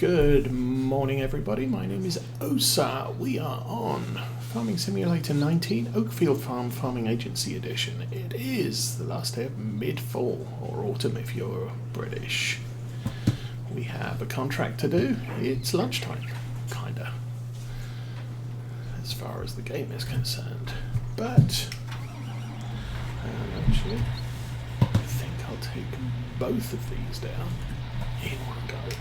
Good morning everybody, my name is Osa. We are on Farming Simulator 19, Oakfield Farming Agency Edition. It is the last day of mid-fall, or autumn if you're British. We have a contract to do. It's lunchtime, kinda, as far as the game is concerned. But, actually, I think I'll take both of these down in one go.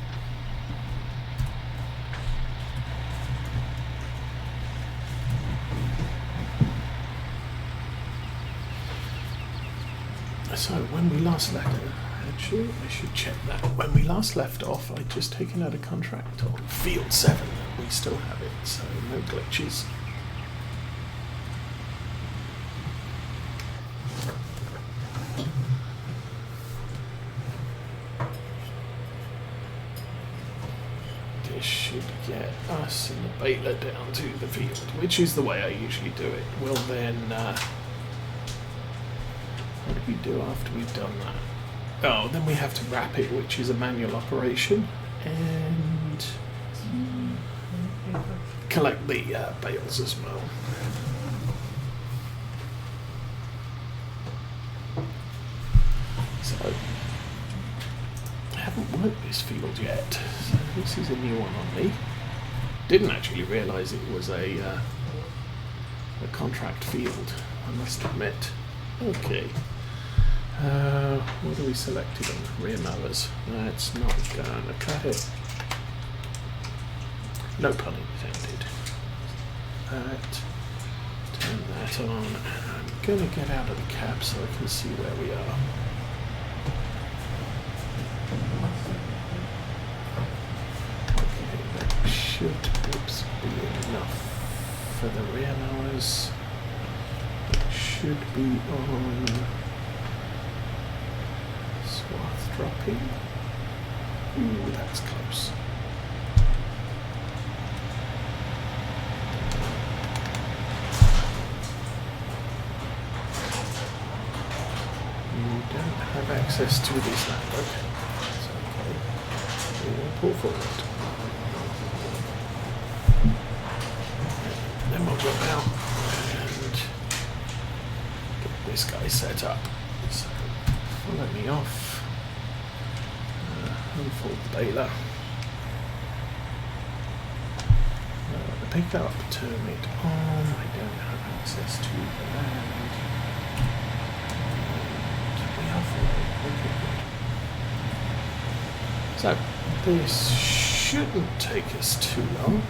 So when we last left, actually I should check that. When we last left off, I'd just taken out a contract on Field 7, and we still have it, so no glitches. This should get us and the baler down to the field, which is the way I usually do it. We'll then what do we do after we've done that? Oh, then we have to wrap it, which is a manual operation, and collect the bales as well. So, I haven't worked this field yet, so this is a new one on me. Didn't actually realise it was a contract field, I must admit. Okay. What are we selected on? Rear mowers. That's not going to cut it. No pun intended. Turn that on, and I'm going to get out of the cab so I can see where we are. Okay, that should be enough for the rear mowers. Should be on swath dropping. Ooh, that's close. You don't have access to this land, okay. That's okay. We will pull forward. Then we'll go out and this guy set up. So follow me off. Unfold the baler. The pickup, turn it on. I don't have access to the land. And we are following. Okay, good. So this shouldn't take us too long.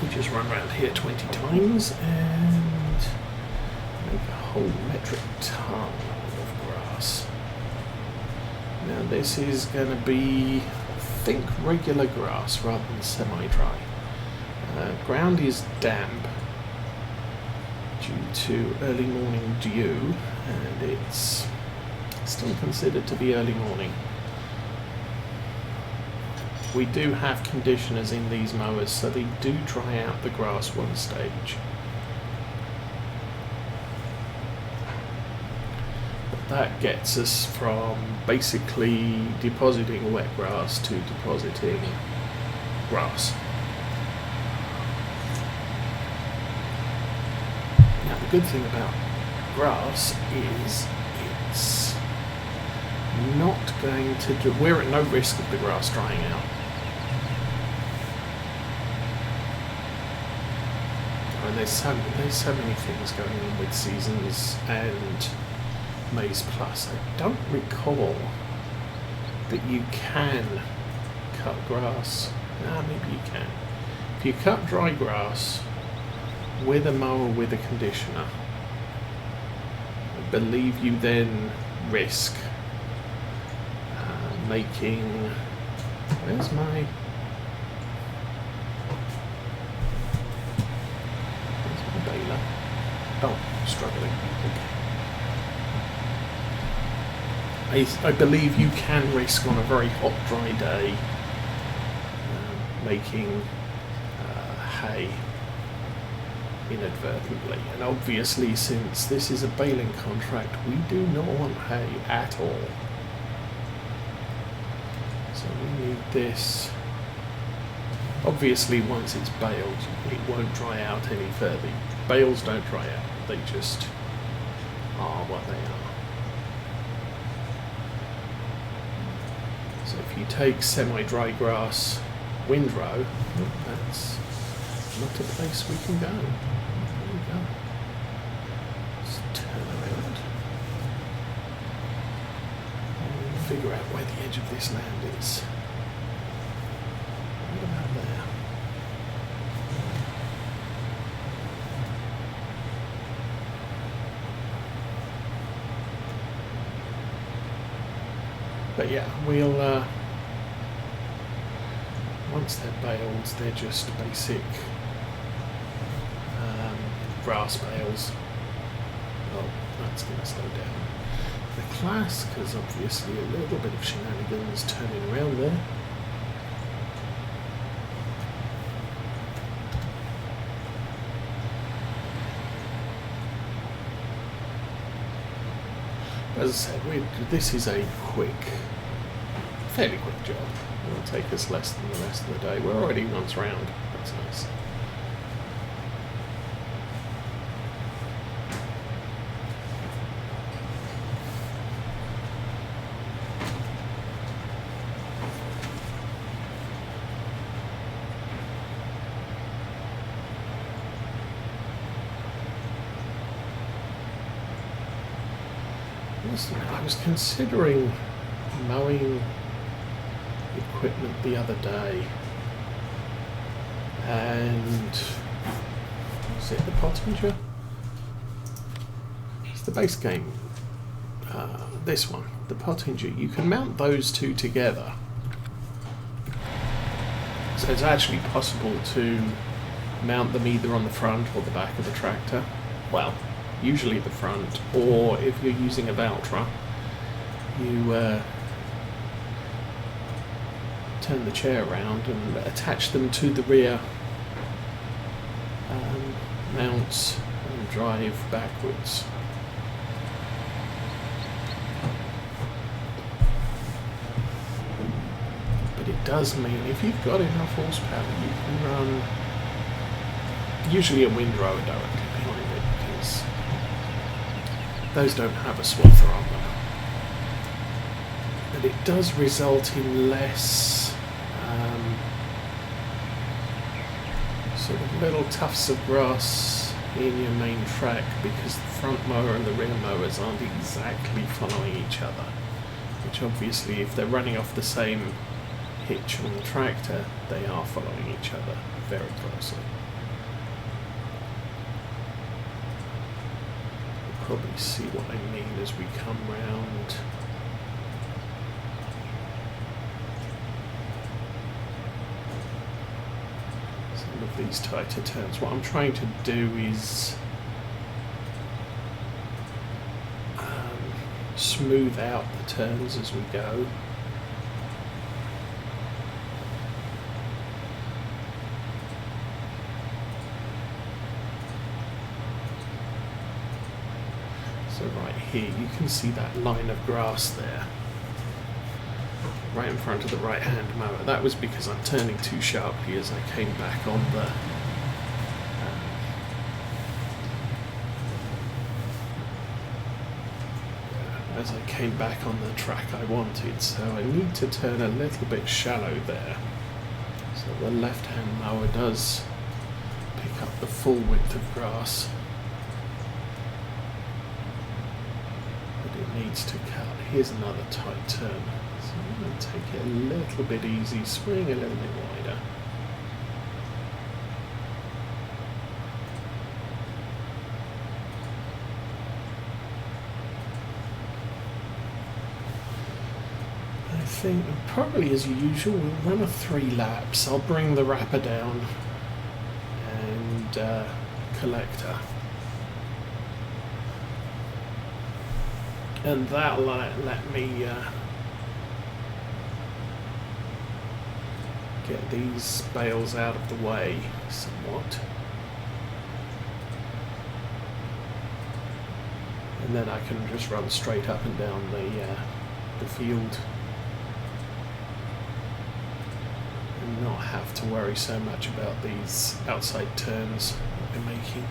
We just run around here 20 times and make a whole metric ton of grass. Now this is going to be, I think, regular grass rather than semi-dry. Ground is damp due to early morning dew, and it's still considered to be early morning. We do have conditioners in these mowers, so they do dry out the grass one stage. But that gets us from basically depositing wet grass to depositing grass. Now the good thing about grass is it's not going to do, we're at no risk of the grass drying out. And there's so many things going on with seasons and Maize Plus. I don't recall that you can cut grass. Maybe you can. If you cut dry grass with a mower with a conditioner, I believe you then risk making, where's my baler? Oh, struggling. Okay. I believe you can risk on a very hot, dry day making hay inadvertently. And obviously, since this is a baling contract, we do not want hay at all. this. Obviously, once it's baled, it won't dry out any further. Bales don't dry out, they just are what they are. So if you take semi-dry grass windrow, that's not a place we can go. There we go. Let's turn around and figure out where the edge of this land is. What about there? But yeah, we'll once they're baled, they're just basic grass bales. Oh, that's going to slow down the class, because obviously a little bit of shenanigans turning around there. As I said, this is a fairly quick job. It'll take us less than the rest of the day. We're already once round. That's nice. Listen, I was considering mowing equipment the other day, and is it the Pottinger? It's the base game. This one, the Pottinger. You can mount those two together, so it's actually possible to mount them either on the front or the back of the tractor. Well, usually the front, or if you're using a Valtra, you turn the chair around and attach them to the rear mounts and drive backwards. But it does mean if you've got enough horsepower, you can run usually a windrow directly behind it, because those don't have a swather on them. But it does result in less sort of little tufts of grass in your main track, because the front mower and the rear mowers aren't exactly following each other, which obviously if they're running off the same hitch on the tractor, they are following each other very closely. You'll probably see what I mean as we come round. Of these tighter turns. What I'm trying to do is smooth out the turns as we go. So right here you can see that line of grass there, right in front of the right hand mower. That was because I'm turning too sharply as I came back on the track I wanted, so I need to turn a little bit shallow there, so the left hand mower does pick up the full width of grass, but it needs to cut. Here's another tight turn. So I'm going to take it a little bit easy, swing a little bit wider. I think probably as usual we'll run a 3 laps. I'll bring the wrapper down and collector. And that'll let me get these bales out of the way somewhat, and then I can just run straight up and down the field. and not have to worry so much about these outside turns that we're making.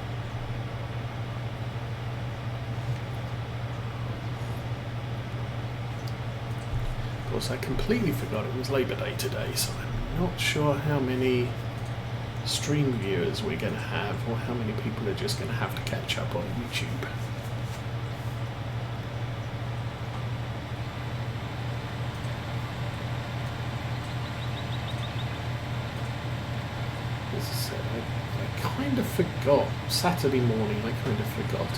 Of course, I completely forgot it was Labour Day today, so I'm not sure how many stream viewers we're going to have, or how many people are just going to have to catch up on YouTube. As I said, I kind of forgot, Saturday morning I kind of forgot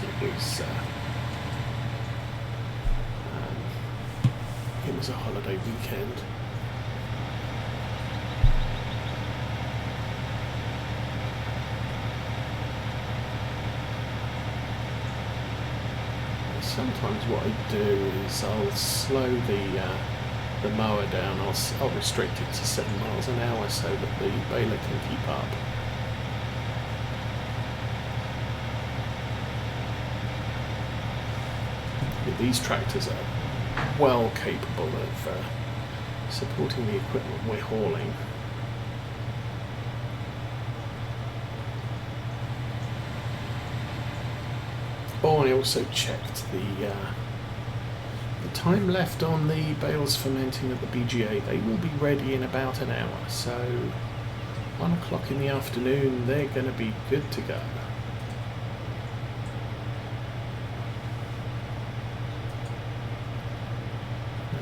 it was a holiday weekend. Sometimes what I do is I'll slow the mower down. I'll restrict it to 7 miles an hour so that the baler can keep up. But these tractors are well capable of supporting the equipment we're hauling. Oh, I also checked the time left on the bales fermenting at the BGA. They will be ready in about an hour, so 1 o'clock in the afternoon they're going to be good to go.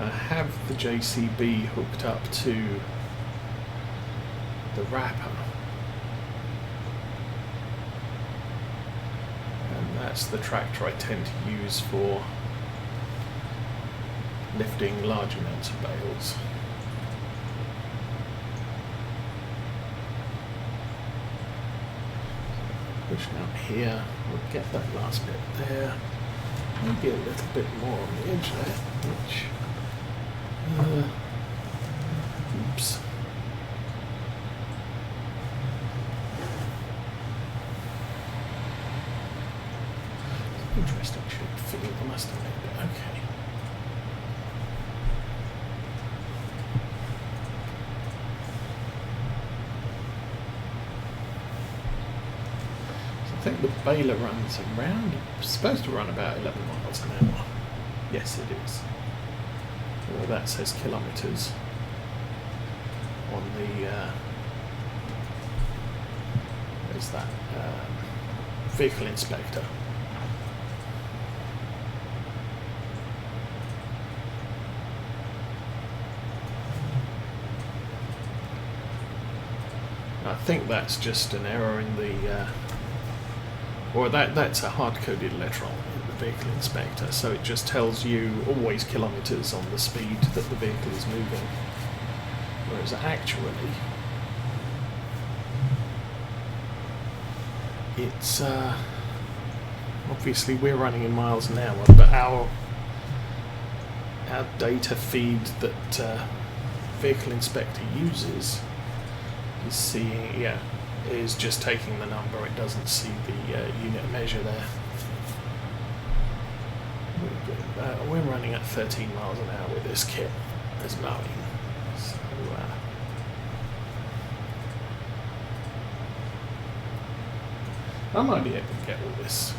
I have the JCB hooked up to the wrapper. That's the tractor I tend to use for lifting large amounts of bales. Pushing up here, we'll get that last bit there. Maybe a little bit more on the edge there, which oops. Interesting shape figure, I must have made it. Okay. So I think the baler runs around, it's supposed to run about 11 miles an hour. Yes, it is. Well, that says kilometres on the, where's that, vehicle inspector. I think that's just an error in the, or that's a hard-coded letter in the vehicle inspector, so it just tells you always kilometres on the speed that the vehicle is moving, whereas actually it's, obviously we're running in miles an hour, but our data feed that vehicle inspector uses is seeing, is just taking the number. It doesn't see the unit measure there. We're running at 13 miles an hour with this kit as mowing. So I might be able to get all this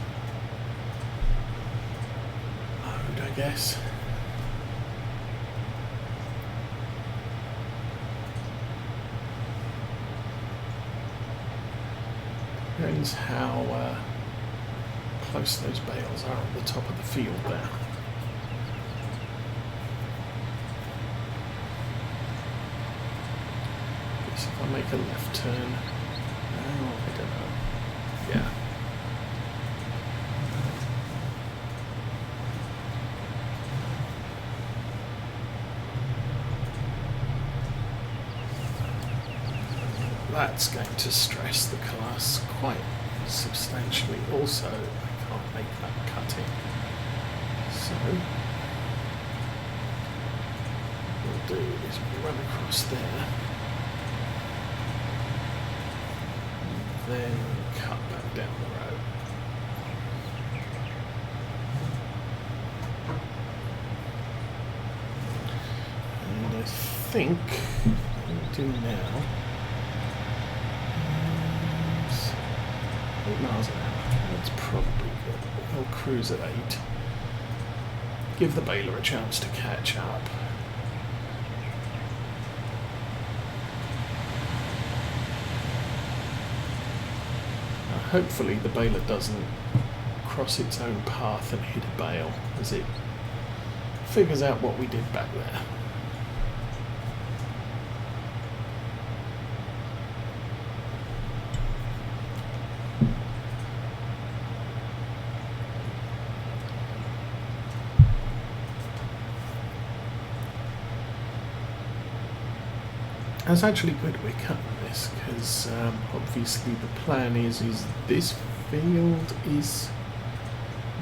mowed, I guess. Depends how close those bales are at the top of the field there. Guess if I make a left turn, oh, I don't know. Yeah. That's going to stress the class quite substantially. Also, I can't make that cutting. So, what we'll do is we'll run across there, and then cut back down the road. And I think I'm going in now. And 8 miles an hour. That's probably good. We'll cruise at 8. Give the baler a chance to catch up. Hopefully the baler doesn't cross its own path and hit a bale as it figures out what we did back there. That's actually good we're cutting this, because obviously the plan is this field is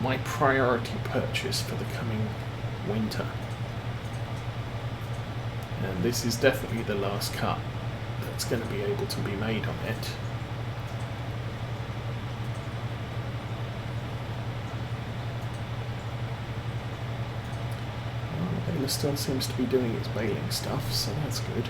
my priority purchase for the coming winter. And this is definitely the last cut that's going to be able to be made on it. Well, the baler still seems to be doing its baling stuff, so that's good.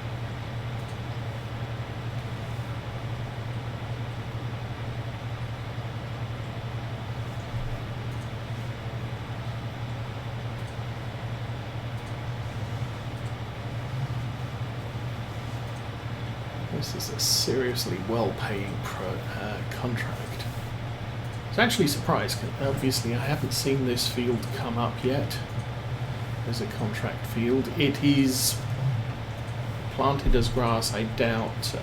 This is a seriously well-paying contract. I was actually surprised, because obviously I haven't seen this field come up yet as a contract field. It is planted as grass. I doubt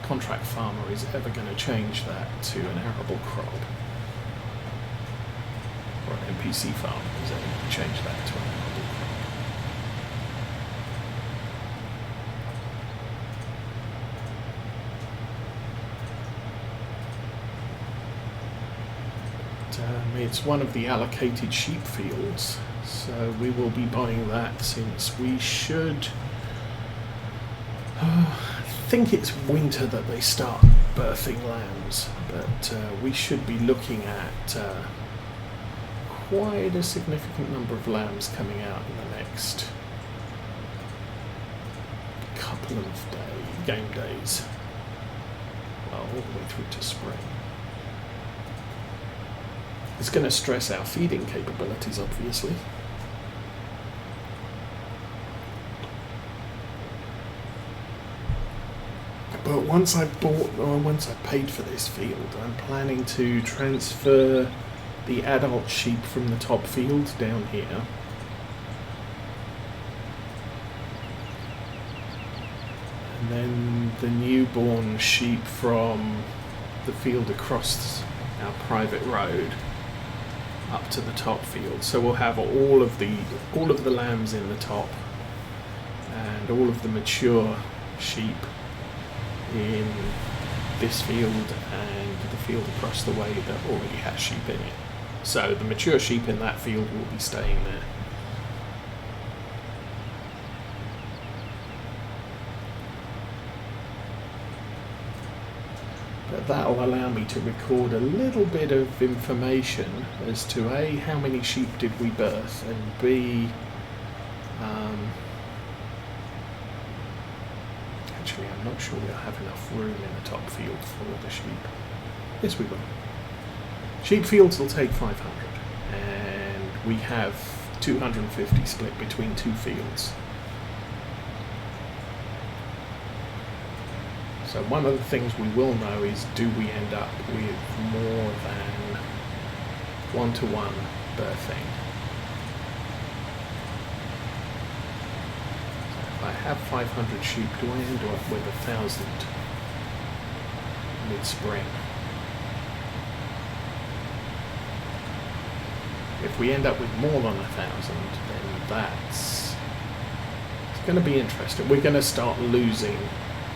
contract farmer is ever going to change that to an arable crop. Or an NPC farmer is ever going to change that to an arable crop. It's one of the allocated sheep fields, so we will be buying that, since we should... I think it's winter that they start birthing lambs, but we should be looking at quite a significant number of lambs coming out in the next couple of game days, well, all the way through to spring. It's going to stress our feeding capabilities, obviously. But once I've paid for this field, I'm planning to transfer the adult sheep from the top field down here. And then the newborn sheep from the field across our private road up to the top field. So we'll have all of the lambs in the top and all of the mature sheep in this field and the field across the way that already has sheep in it. So the mature sheep in that field will be staying there. But that'll allow me to record a little bit of information as to A, how many sheep did we birth, and B, actually I'm not sure we'll have enough room in the top field for the sheep. Yes, we will. Sheep fields will take 500, and we have 250 split between 2 fields. So one of the things we will know is, do we end up with more than 1-to-1 birthing? So if I have 500 sheep, do I end up with 1,000 mid-spring? If we end up with more than 1,000, then it's going to be interesting. We're going to start losing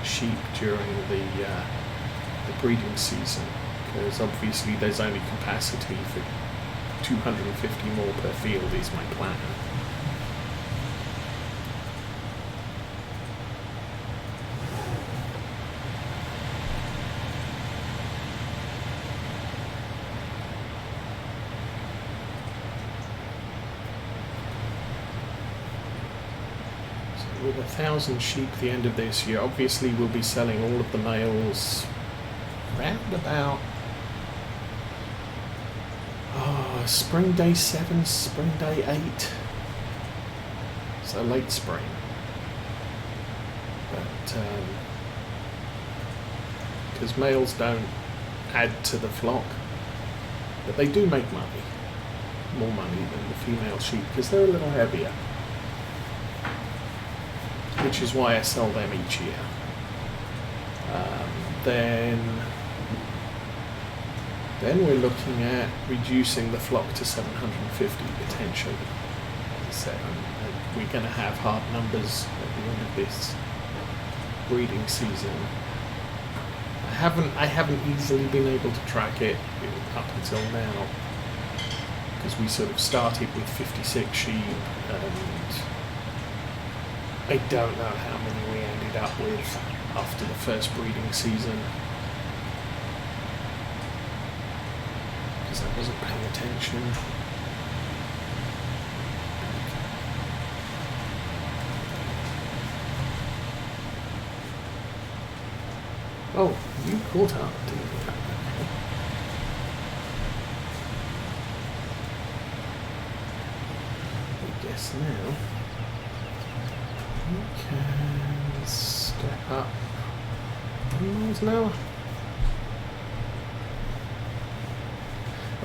sheep during the breeding season, because obviously there's only capacity for 250 more per field is my plan. with 1,000 sheep at the end of this year, obviously we'll be selling all of the males round about spring day 7, spring day 8, so late spring. But because males don't add to the flock, but they do make money, more money than the female sheep, because they're a little heavier, which is why I sell them each year. Then we're looking at reducing the flock to 750 potentially. As I said, we're going to have hard numbers at the end of this breeding season. I haven't easily been able to track it up until now, because we sort of started with 56 sheep, and I don't know how many we ended up with after the first breeding season, because I wasn't paying attention. Oh, you caught up, didn't you? Okay. I guess now you can step up 10 miles an hour.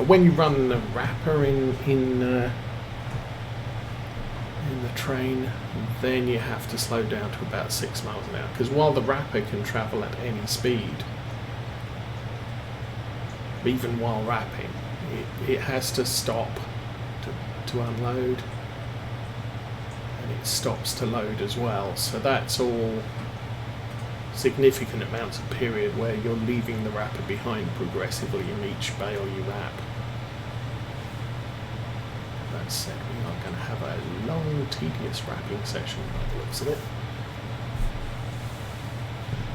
When you run the wrapper in the train, then you have to slow down to about 6 miles an hour, because while the wrapper can travel at any speed, even while wrapping, it has to stop to unload, and it stops to load as well. So that's all significant amounts of period where you're leaving the wrapper behind progressively in each bale you wrap. That said, we are going to have a long, tedious wrapping session by the looks of it.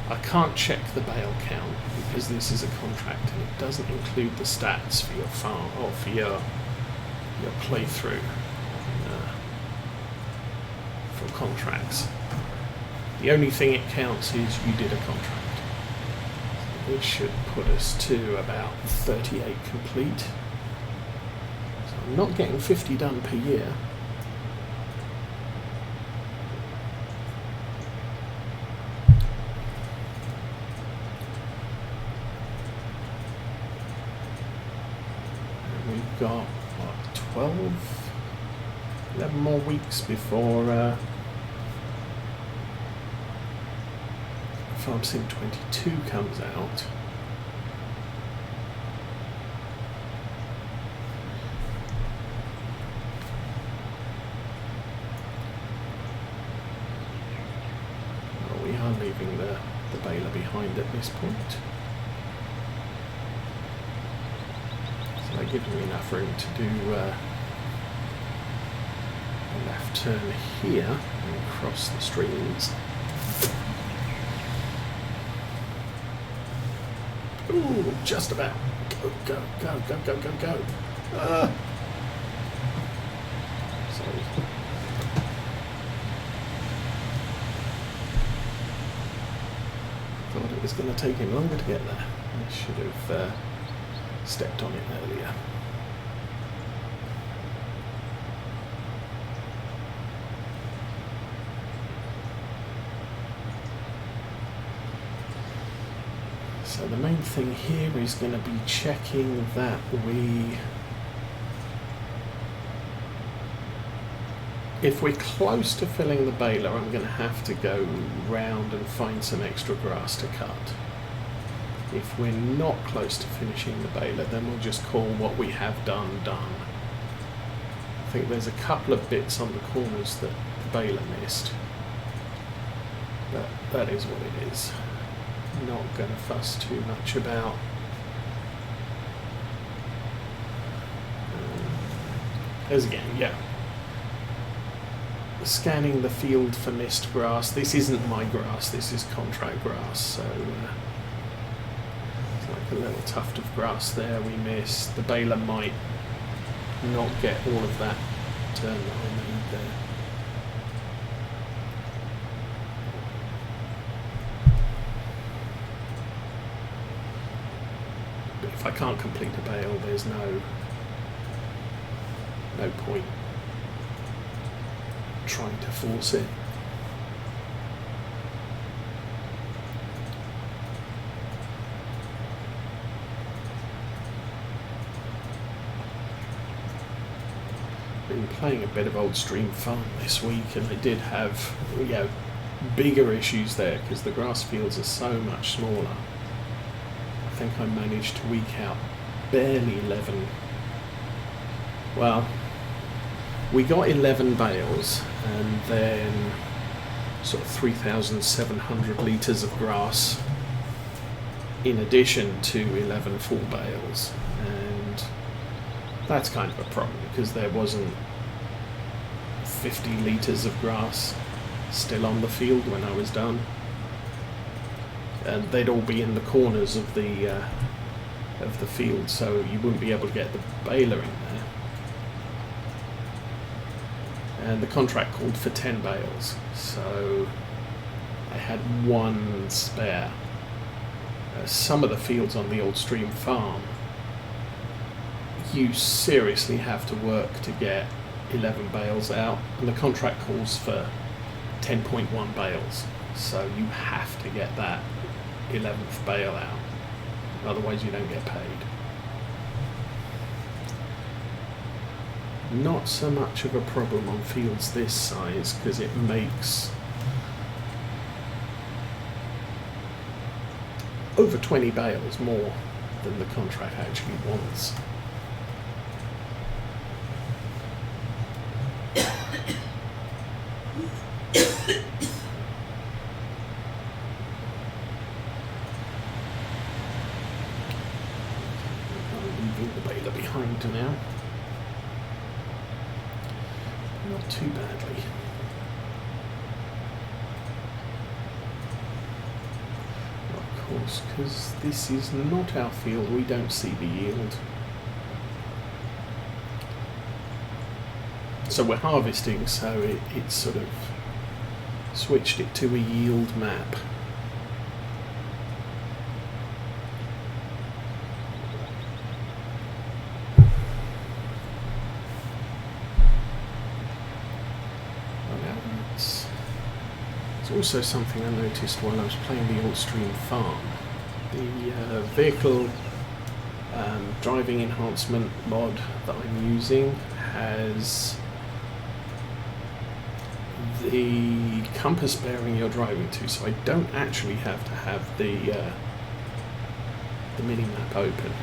I can't check the bale count because this is a contract and it doesn't include the stats for your farm or for your playthrough for contracts. The only thing it counts is you did a contract. So this should put us to about 38 complete. So I'm not getting 50 done per year. And we've got, what, 12, 11 more weeks before Farm Sim 22 comes out. Well, we are leaving the baler behind at this point. So that gives me enough room to do a left turn here and cross the streams. Ooh, just about. Go, go, go, go, go, go, go. Sorry. Thought it was going to take him longer to get there. I should have stepped on it earlier. So the main thing here is going to be checking that if we're close to filling the baler, I'm going to have to go round and find some extra grass to cut. If we're not close to finishing the baler, then we'll just call what we have done. I think there's a couple of bits on the corners that the baler missed, but that is what it is. Not going to fuss too much about as again, yeah, scanning the field for missed grass. This isn't my grass, this is contract grass, so it's like a little tuft of grass there we missed. The baler might not get all of that turn that I made there. But if I can't complete a bale, there's no point trying to force it. Been playing a bit of Old Stream Farm this week, and I did have bigger issues there because the grass fields are so much smaller. I think I managed to eke out barely 11. Well, we got 11 bales and then sort of 3,700 litres of grass in addition to 11 full bales, and that's kind of a problem because there wasn't 50 litres of grass still on the field when I was done, and they'd all be in the corners of the field, so you wouldn't be able to get the baler in there. And the contract called for 10 bales, so I had one spare. Some of the fields on the Old Stream Farm, you seriously have to work to get 11 bales out, and the contract calls for 10.1 bales, so you have to get that 11th bale out, otherwise you don't get paid. Not so much of a problem on fields this size because it makes over 20 bales more than the contract actually wants. Leaving the baler behind now. Not too badly. Of course, because this is not our field, we don't see the yield. So we're harvesting, so it sort of switched it to a yield map. It's also something I noticed while I was playing the Old Stream Farm. The vehicle driving enhancement mod that I'm using has the compass bearing you're driving to, so I don't actually have to have the mini-map open.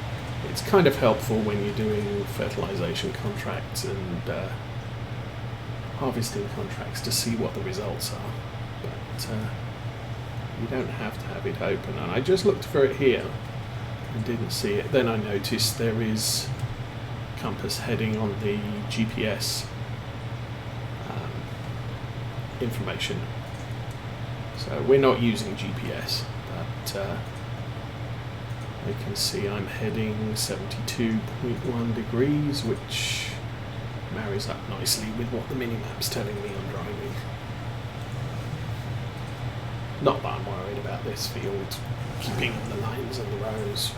It's kind of helpful when you're doing fertilization contracts and harvesting contracts to see what the results are, but you don't have to have it open. And I just looked for it here and didn't see it. Then I noticed there is compass heading on the GPS information. So we're not using GPS, but I can see I'm heading 72.1 degrees, which marries up nicely with what the mini-map's telling me I'm driving. Not that I'm worried about this field keeping the lines and the rows.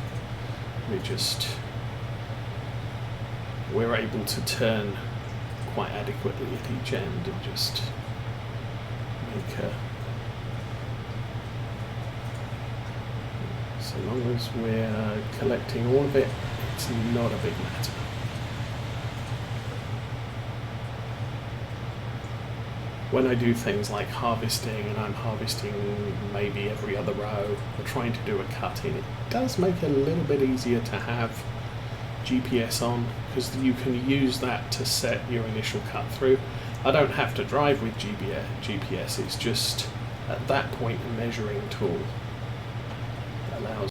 We're able to turn quite adequately at each end and just make so long as we're collecting all of it, it's not a big matter. When I do things like harvesting, and I'm harvesting maybe every other row, or trying to do a cut in, it does make it a little bit easier to have GPS on, because you can use that to set your initial cut through. I don't have to drive with GPS, it's just at that point a measuring tool that allows